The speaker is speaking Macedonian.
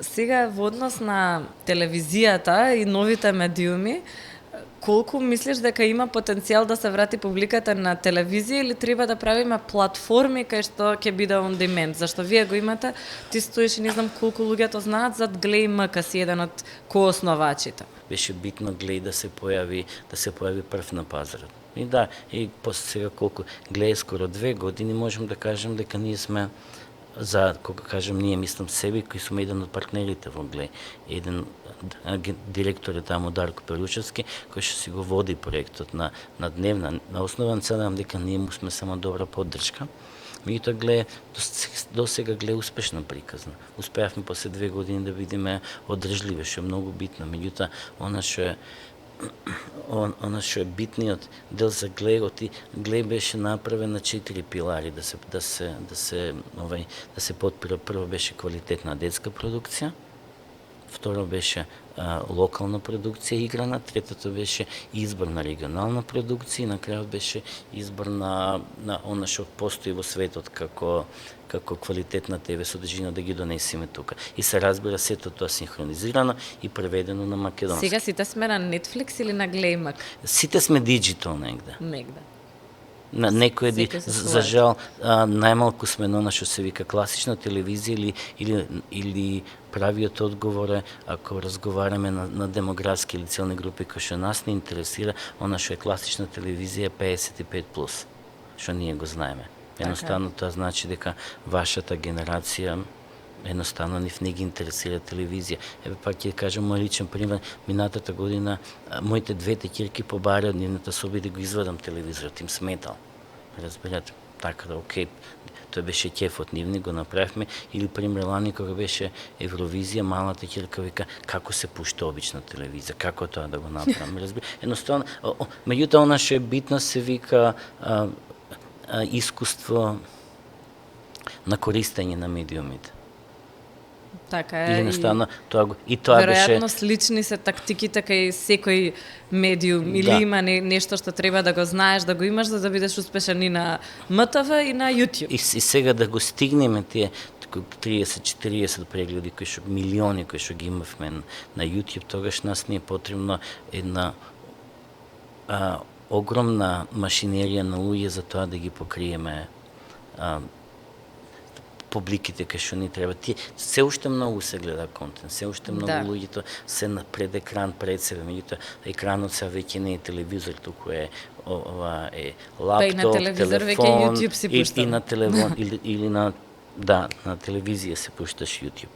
Сега во однос на телевизијата и новите медиуми, колку мислиш дека има потенцијал да се врати публиката на телевизија или треба да правиме платформи кај што ќе биде on demand? Зашто вие го имате, ти стоиш и не знам колку луѓето знаат зад Глеј МК, си еден од коосновачите. Беше битно Глеј да се појави прв на пазарот. И да, и после сега колку Глеј скоро 2 години, можем да кажем дека ние сме за, кога кажем ние, мислам себе, кои сме еден од партнерите во Глеј. Еден директор е таму Дарко Перучевски, кој што си го води проектот на дневна. На основа ценам дека ние му сме само добра поддршка. Меѓутоа Глеј, до сега Глеј успешно приказна. Успеавме после 2 години да бидеме одржливи, што е многу битно. Меѓутоа, она што е битниот дел за Глеј, Глеј беше направен на 4 пилари да се потпира. Прво беше квалитетна детска продукција, второ беше локална продукција играна, третото беше избор на регионална продукција и на крајот беше избор на она што постои во светот како квалитетна ТВ содржина да ги донесеме тука. И се разбира сето тоа синхронизирано и преведено на македонски. Сега сите сме на Netflix или на Глеј МК? Сите сме диджитал негде. Негде. На некој за жал најмалку сме на она што се вика класична телевизија или правиот одговор е, ако разговараме на демографски или целни групи кои што нас не интересира, она што е класична телевизија 55+, што ние го знаеме. Едноставно тоа значи дека вашата генерација едноставно нив не ги интересира телевизија. Еве пак ќе кажам мој личен пример. Минатата година моите двете ќерки побараа од нивната соба да го извадам телевизорот, им сметал. Разбирате? Така да, окей, тој беше кеф од нивни, го направивме. Или пример лани кога беше Евровизија, малата ќерка вика како се пушта обична телевизија, како тоа да го направиме. Разбирате? Едноставно, меѓутоа она што е битно се вика искуство на користење на медиумите. Така е. Едноставно, тоа веројатно слични се тактиките кај секој медиум или има нешто што треба да го знаеш, да го имаш за да бидеш успешен и на МТВ и на YouTube. И сега да го стигнеме тие 30-40 прегледи милиони кои што ги имавме на YouTube, тогаш нас не е потребно една огромна машинерија на луѓе за тоа да ги покриеме публиките кај што ни треба. Се уште многу се гледа контент, се уште многу луѓето се пред екран пред себе, меѓутоа екранот сега веќе не е телевизор, туку е лаптоп, телефон, и на телефон или на телевизија се пушташ YouTube.